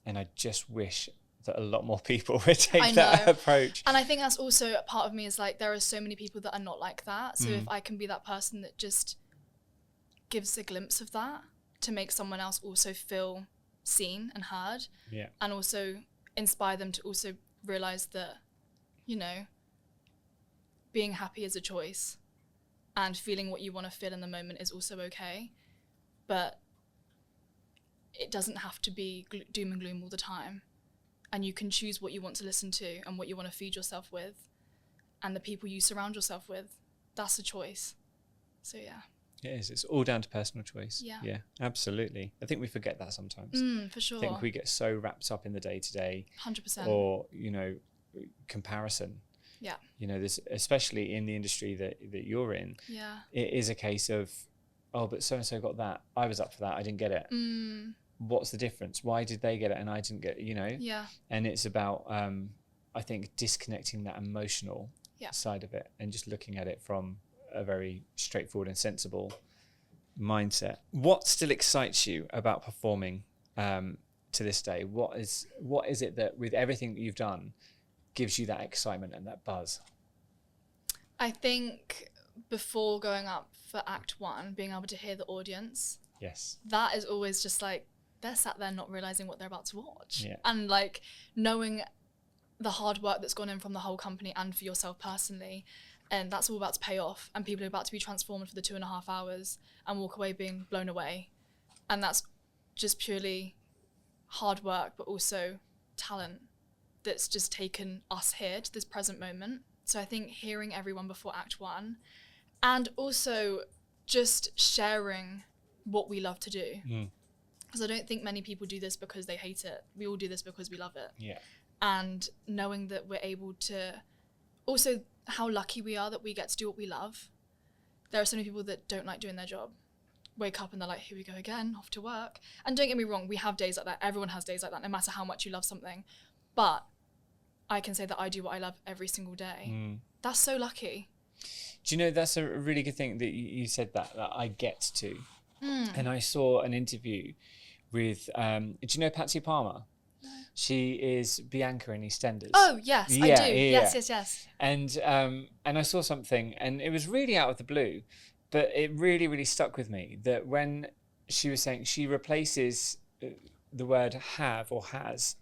I just wish that a lot more people would take that approach. And I think that's also a part of me, is like, there are so many people that are not like that. So if I can be that person that just gives a glimpse of that to make someone else also feel seen and heard, and also inspire them to also realize that, you know, being happy is a choice and feeling what you want to feel in the moment is also okay, but it doesn't have to be doom and gloom all the time. And you can choose what you want to listen to and what you want to feed yourself with, and the people you surround yourself with. That's a choice. So yeah. It is. It's all down to personal choice. Yeah, absolutely. I think we forget that sometimes. For sure. I think we get so wrapped up in the day-to-day. 100%. Or, you know, comparison. Yeah. You know, this, especially in the industry that you're in. Yeah. It is a case of, oh, but so-and-so got that. I was up for that. I didn't get it. What's the difference? Why did they get it and I didn't get it, you know? Yeah. And it's about, I think, disconnecting that emotional side of it and just looking at it from a very straightforward and sensible mindset. What still excites you about performing to this day? What is it that, with everything that you've done, gives you that excitement and that buzz? I think before going up for Act 1, being able to hear the audience, Yes. that is always just like, they're sat there not realising what they're about to watch. Yeah. And like knowing the hard work that's gone in from the whole company and for yourself personally, and that's all about to pay off, and people are about to be transformed for the 2.5 hours and walk away being blown away. And that's just purely hard work, but also talent that's just taken us here to this present moment. So I think hearing everyone before Act 1, and also just sharing what we love to do. Because I don't think many people do this because they hate it. We all do this because we love it. Yeah. And knowing that we're able to, also how lucky we are that we get to do what we love. There are so many people that don't like doing their job. Wake up and they're like, here we go again, off to work. And don't get me wrong, we have days like that. Everyone has days like that, no matter how much you love something. But I can say that I do what I love every single day. That's so lucky. Do you know, that's a really good thing that you said that I get to. And I saw an interview with, do you know Patsy Palmer? No. She is Bianca in EastEnders. Oh, yes, I do. Yeah. Yes. And I saw something, and it was really out of the blue, but it really, really stuck with me, that when she was saying she replaces the word have or has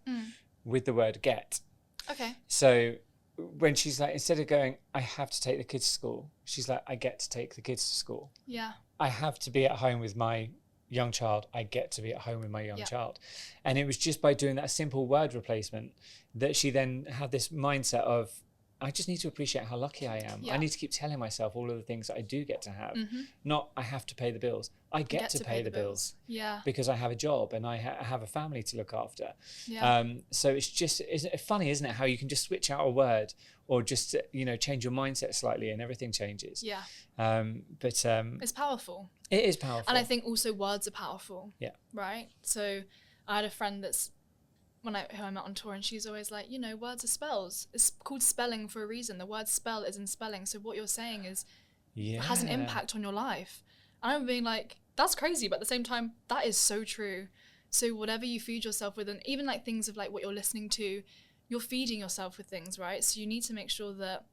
with the word get. Okay. So when she's like, instead of going, I have to take the kids to school, she's like, I get to take the kids to school. Yeah. I have to be at home with my young child. I get to be at home with my young child. And it was just by doing that simple word replacement that she then had this mindset of, I just need to appreciate how lucky I am. Yeah. I need to keep telling myself all of the things that I do get to have. Not I have to pay the bills. I get to pay the bills. Yeah. Because I have a job and I have a family to look after. Yeah. So it's just, isn't it funny, isn't it, how you can just switch out a word or just, change your mindset slightly and everything changes. Yeah. But it's powerful. it is powerful. And I think also words are powerful. Yeah. Right? So I had a friend who I met on tour, and she's always like, words are spells. It's called spelling for a reason. The word spell is in spelling. So what you're saying has an impact on your life. And I'm being like, that's crazy, but at the same time, that is so true. So whatever you feed yourself with, and even like things of like what you're listening to, you're feeding yourself with things, right? So you need to make sure that,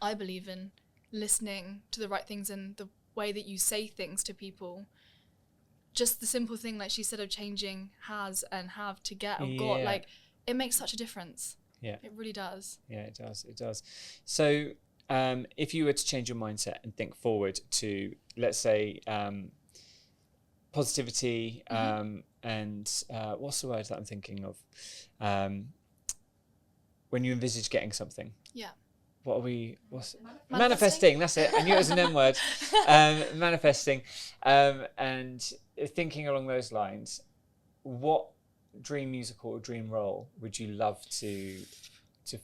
I believe in listening to the right things and the way that you say things to people. Just the simple thing, like she said, of changing has and have to get or got, like it makes such a difference. Yeah. It really does. Yeah, it does. So if you were to change your mindset and think forward to, let's say, positivity, and what's the word that I'm thinking of? When you envisage getting something. Yeah. Manifesting, that's it. I knew it was an M word. Manifesting. And thinking along those lines, what dream musical or dream role would you love to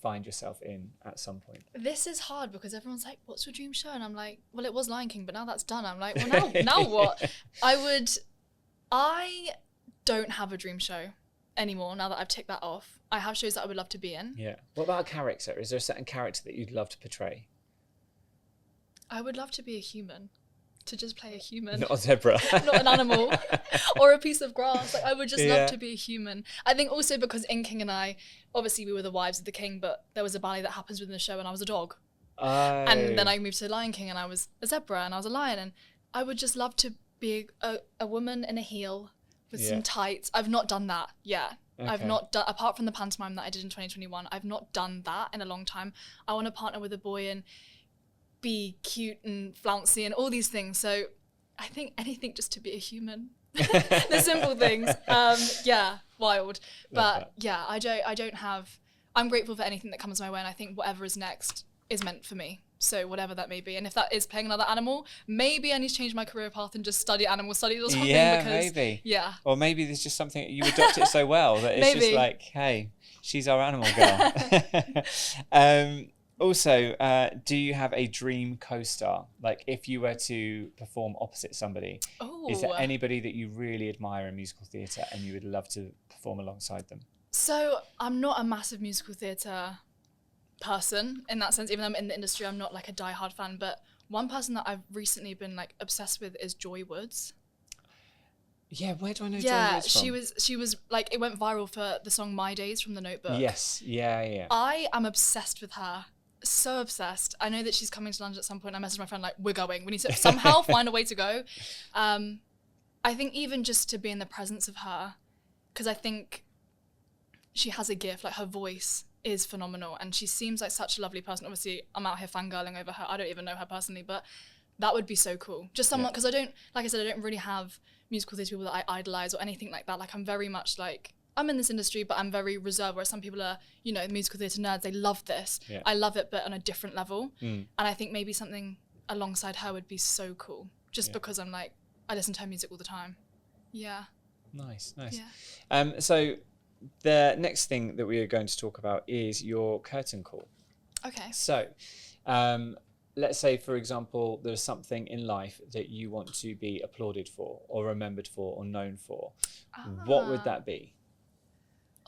find yourself in at some point? This is hard because everyone's like, what's your dream show? And I'm like, well, it was Lion King, but now that's done. I'm like, well, now what? I don't have a dream show anymore now that I've ticked that off. I have shows that I would love to be in. Yeah. What about a character? Is there a certain character that you'd love to portray? I would love to be a human. To just play a human. Not a zebra. Not an animal. Or a piece of grass. Like I would just love to be a human. I think also because in King and I, obviously we were the wives of the king, but there was a ballet that happens within the show and I was a dog. Oh. And then I moved to Lion King and I was a zebra and I was a lion. And I would just love to be a woman in a heel with some tights. I've not done that yet. Okay. I've not done, apart from the pantomime that I did in 2021, I've not done that in a long time. I want to partner with a boy and be cute and flouncy and all these things. So I think anything just to be a human. The simple things. Wild. But yeah, I don't have, I'm grateful for anything that comes my way, and I think whatever is next is meant for me. So whatever that may be. And if that is playing another animal, maybe I need to change my career path and just study animal studies or something. Yeah, because, maybe. Yeah. Or maybe there's just something, you adopt it so well that it's just like, hey, she's our animal girl. Also, do you have a dream co-star? Like if you were to perform opposite somebody, is there anybody that you really admire in musical theatre and you would love to perform alongside them? So I'm not a massive musical theatre person in that sense. Even though I'm in the industry, I'm not like a diehard fan. But one person that I've recently been like obsessed with is Joy Woods. Yeah, where do I know Joy Woods from? She was like, it went viral for the song My Days from The Notebook. Yes, yeah. I am obsessed with her. So obsessed. I know that she's coming to London at some point. I messaged my friend like, we're going. We need to somehow find a way to go. I think even just to be in the presence of her, because I think she has a gift, like her voice is phenomenal and she seems like such a lovely person. Obviously, I'm out here fangirling over her. I don't even know her personally, but that would be so cool. Just someone, because I don't really have musical theatre people that I idolise or anything like that. Like I'm very much like, I'm in this industry, but I'm very reserved, whereas some people are, you know, musical theatre nerds, they love this. Yeah. I love it, but on a different level. And I think maybe something alongside her would be so cool, just because I'm like, I listen to her music all the time. Yeah. Nice. Yeah. So the next thing that we are going to talk about is your curtain call. Okay. So let's say, for example, there's something in life that you want to be applauded for or remembered for or known for. What would that be?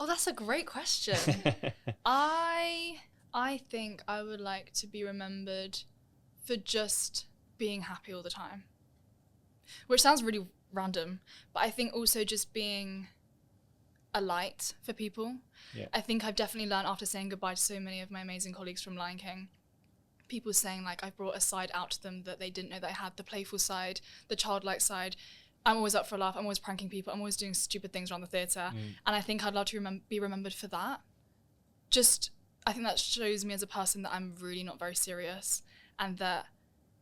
Oh, that's a great question. I think I would like to be remembered for just being happy all the time. Which sounds really random, but I think also just being a light for people. Yeah. I think I've definitely learned after saying goodbye to so many of my amazing colleagues from Lion King, people saying like I've brought a side out to them that they didn't know they had, the playful side, the childlike side. I'm always up for a laugh, I'm always pranking people, I'm always doing stupid things around the theatre. And I think I'd love to be remembered for that. Just, I think that shows me as a person that I'm really not very serious and that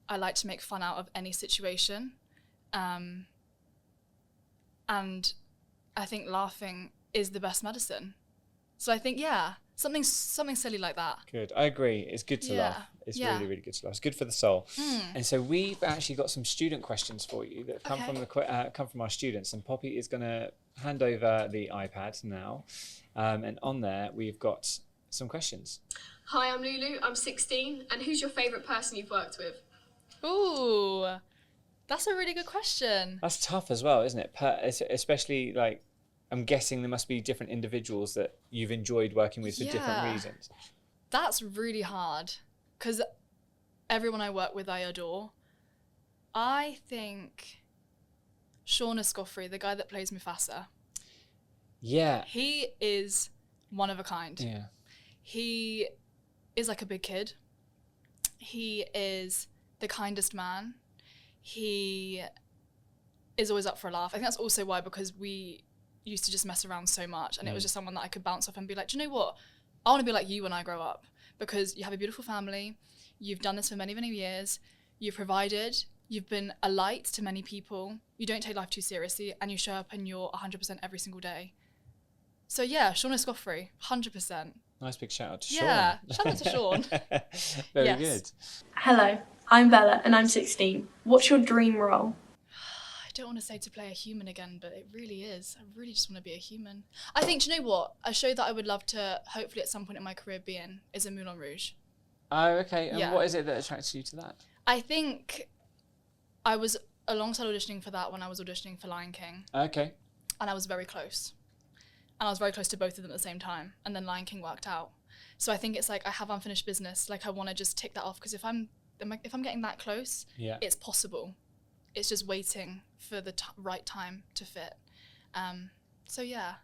I like to make fun out of any situation. And I think laughing is the best medicine. So I think, something silly like that. Good. I agree. It's good to laugh. It's really, really good to laugh. It's good for the soul. And so we've actually got some student questions for you that come from our students. And Poppy is going to hand over the iPad now. And on there, we've got some questions. Hi, I'm Lulu. I'm 16. And who's your favourite person you've worked with? Ooh, that's a really good question. That's tough as well, isn't it? Especially like, I'm guessing there must be different individuals that you've enjoyed working with for different reasons. That's really hard because everyone I work with I adore. I think Sean Escoffrey, the guy that plays Mufasa. Yeah. He is one of a kind. Yeah. He is like a big kid. He is the kindest man. He is always up for a laugh. I think that's also why, because we used to just mess around so much and it was just someone that I could bounce off and be like, do you know what? I want to be like you when I grow up, because you have a beautiful family. You've done this for many, many years. You've provided. You've been a light to many people. You don't take life too seriously and you show up and you're 100% every single day. So yeah, Sean Escoffrey, 100%. Nice big shout out to Sean. Yeah, shout out to Sean. Very good. Hello, I'm Bella and I'm 16. What's your dream role? I don't want to say to play a human again, but it really is. I really just want to be a human. I think, do you know what? A show that I would love to, hopefully at some point in my career, be in is a Moulin Rouge. Oh, okay. And what is it that attracts you to that? I think I was alongside auditioning for that when I was auditioning for Lion King. Okay. And I was very close. And I was very close to both of them at the same time. And then Lion King worked out. So I think it's like I have unfinished business. Like I want to just tick that off, because if I'm getting that close, it's possible. It's just waiting for the right time to fit. So yeah,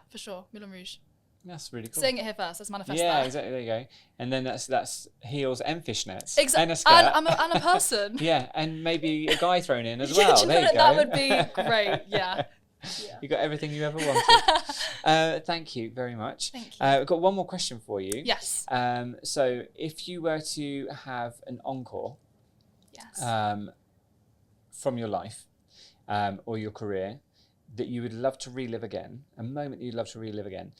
for sure, Moulin Rouge. That's really cool. Saying it here first, let's manifest that. Yeah, exactly, there you go. And then that's heels and fishnets. Exactly. And a skirt. And a person. Yeah, and maybe a guy thrown in as well. There you go. That would be great, yeah. You got everything you ever wanted. Thank you very much. Thank you. I've got one more question for you. Yes. So if you were to have an encore from your life or your career that you would love to relive again, a moment that you'd love to relive again,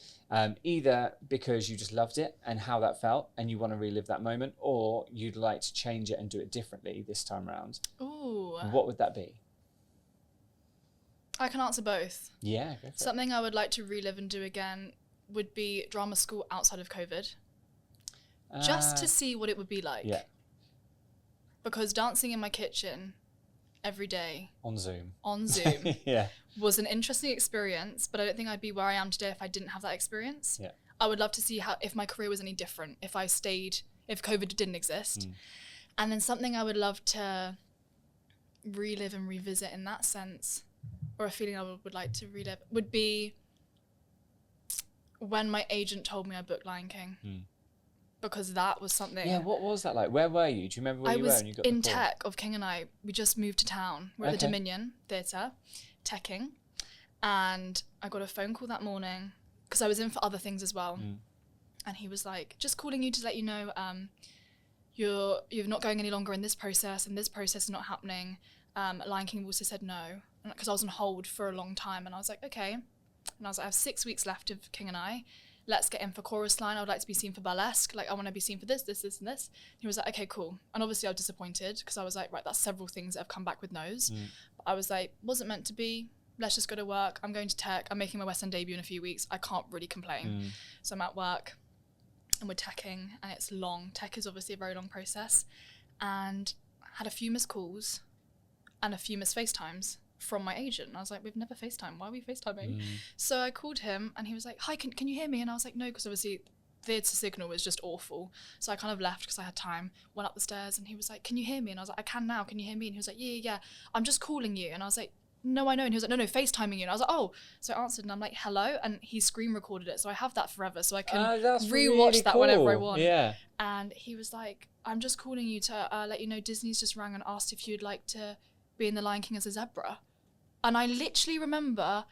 either because you just loved it and how that felt and you want to relive that moment, or you'd like to change it and do it differently this time around. Ooh. What would that be? I can answer both. Yeah, go for Something I would like to relive and do again would be drama school outside of COVID. Just to see what it would be like. Yeah. Because dancing in my kitchen every day on Zoom was an interesting experience, but I don't think I'd be where I am today if I didn't have that experience. Yeah. I would love to see if my career was any different, if COVID didn't exist. And then something I would love to relive and revisit in that sense, or a feeling I would like to relive, would be when my agent told me I booked Lion King. because that was something. Yeah, what was that like? Where were you? Do you remember where you were when you got in the call? tech of King and I. We just moved to town. We're at the Dominion Theatre, teching. And I got a phone call that morning because I was in for other things as well. And he was like, just calling you to let you know you're not going any longer in this process, and this process is not happening. Lion King also said no, because I was on hold for a long time. And I was like, okay. And I was like, I have 6 weeks left of King and I. Let's get in for chorus line. I would like to be seen for burlesque. Like, I want to be seen for this, this, this, and this. He was like, okay, cool. And obviously I was disappointed because I was like, right, that's several things that have come back with no's. But I was like, wasn't meant to be. Let's just go to work. I'm going to tech. I'm making my West End debut in a few weeks. I can't really complain. So I'm at work and we're teching, and it's long. Tech is obviously a very long process. And I had a few missed calls and a few missed FaceTimes from my agent. And I was like, we've never FaceTime. Why are we FaceTiming? So I called him and he was like, hi, can you hear me? And I was like, no, because obviously theatre signal was just awful. So I kind of left because I had time, went up the stairs, and he was like, can you hear me? And I was like, I can now. Can you hear me? And he was like, yeah. I'm just calling you. And I was like, no, I know. And he was like, no, FaceTiming you. And I was like, oh. So I answered and I'm like, hello. And he screen recorded it. So I have that forever. So I can rewatch really that cool. whenever I want. Yeah. And he was like, I'm just calling you to let you know Disney's just rang and asked if you'd like to be in The Lion King as a zebra. And I literally remember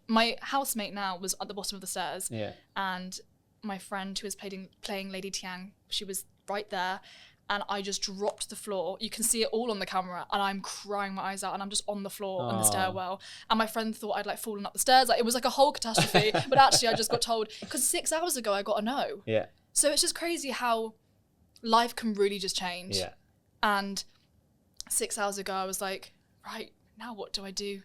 my housemate now was at the bottom of the stairs. Yeah. And my friend who was playing Lady Tiang, she was right there. And I just dropped to the floor. You can see it all on the camera. And I'm crying my eyes out. And I'm just on the floor on the stairwell. And my friend thought I'd like fallen up the stairs. Like, it was like a whole catastrophe. But actually, I just got told, because 6 hours ago, I got a no. Yeah. So it's just crazy how life can really just change. Yeah. And 6 hours ago, I was like, right, now what do I do?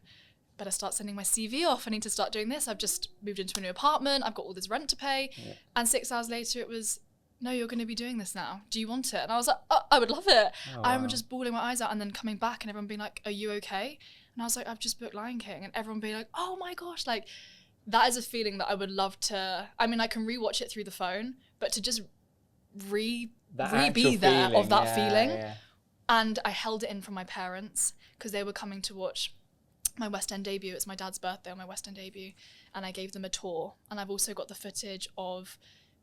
Better start sending my CV off. I need to start doing this. I've just moved into a new apartment. I've got all this rent to pay. Yeah. And 6 hours later, it was, no, you're going to be doing this now. Do you want it? And I was like, oh, I would love it. Oh, I remember just bawling my eyes out and then coming back and everyone being like, are you okay? And I was like, I've just booked Lion King. And everyone being like, oh my gosh, like, that is a feeling that I would love to, I mean, I can rewatch it through the phone, but to just be there feeling, of that feeling. Yeah. And I held it in from my parents because they were coming to watch my West End debut. It's my dad's birthday on my West End debut. And I gave them a tour. And I've also got the footage of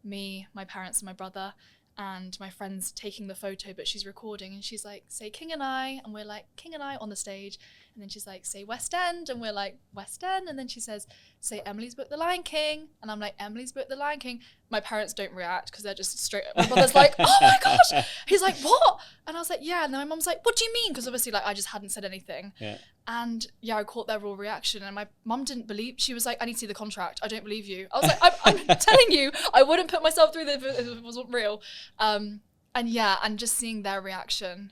me, my parents and my brother and my friends taking the photo, but she's recording and she's like, say King and I, and we're like, King and I on the stage. And then she's like, say West End, and we're like, West End. And then she says, say Emily's booked The Lion King. And I'm like, Emily's booked The Lion King. My parents don't react because they're just straight. My brother's like, oh my gosh. He's like, what? And I was like, yeah. And then my mom's like, what do you mean? Because obviously, like, I just hadn't said anything. Yeah. And yeah, I caught their raw reaction. And my mum didn't believe. She was like, I need to see the contract. I don't believe you. I was like, I'm telling you, I wouldn't put myself through this if it wasn't real. And yeah, and just seeing their reaction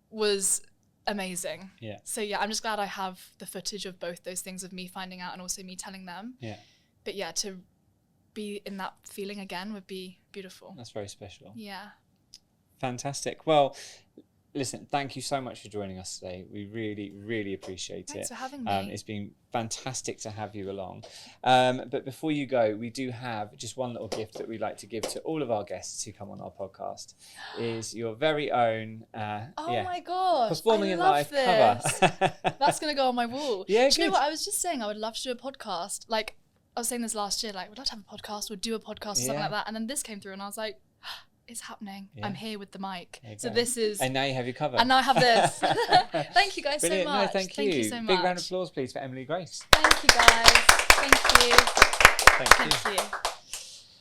was amazing. Yeah. So yeah, I'm just glad I have the footage of both those things, of me finding out and also me telling them. Yeah. But yeah, to be in that feeling again would be beautiful. That's very special. Yeah. Fantastic. Well, listen, thank you so much for joining us today. We really, really appreciate it. Thanks for having me. It's been fantastic to have you along. But before you go, we do have just one little gift that we'd like to give to all of our guests who come on our podcast. Is your very own my gosh, Performing in Life cover. That's going to go on my wall. Yeah, do you know what? I was just saying I would love to do a podcast. Like, I was saying this last year, like, we'd love to have a podcast or do a podcast or something like that. And then this came through and I was like, it's happening. Yeah. I'm here with the mic. So this is... And now you have your cover. And now I have this. Thank you guys Brilliant. so much. No, thank you so much. Big round of applause, please, for Emily Grace. Thank you, guys. Thank you. Thank you.